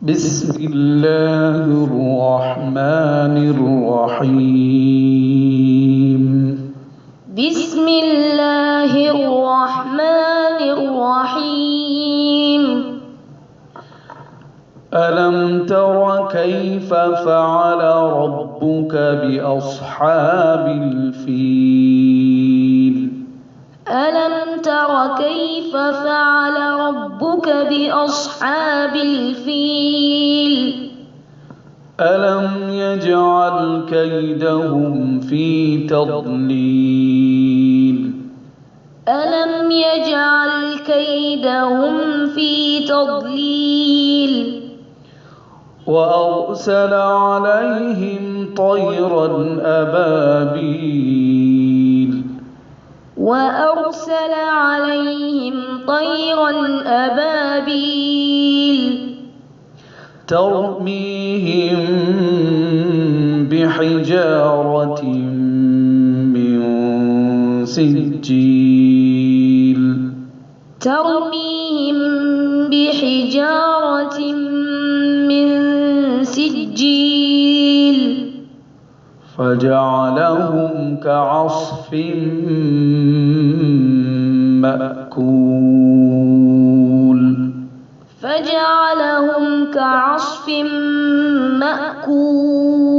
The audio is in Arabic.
بسم الله الرحمن الرحيم. بسم الله الرحمن الرحيم. ألم تر كيف فعل ربك بأصحاب الفيل؟ ألم تر كيف فعل ربك بأصحاب الفيل؟ ألم يجعل كيدهم في تضليل؟ ألم يجعل كيدهم في تضليل؟ وأرسل عليهم طيرا أبابيل. وأرسل عليهم طيرا أبابيل ترميهم بحجارة من سجيل. ترميهم بحجارة من سجيل فجعلهم كعصف مأكول. فجعلهم كعصف مأكول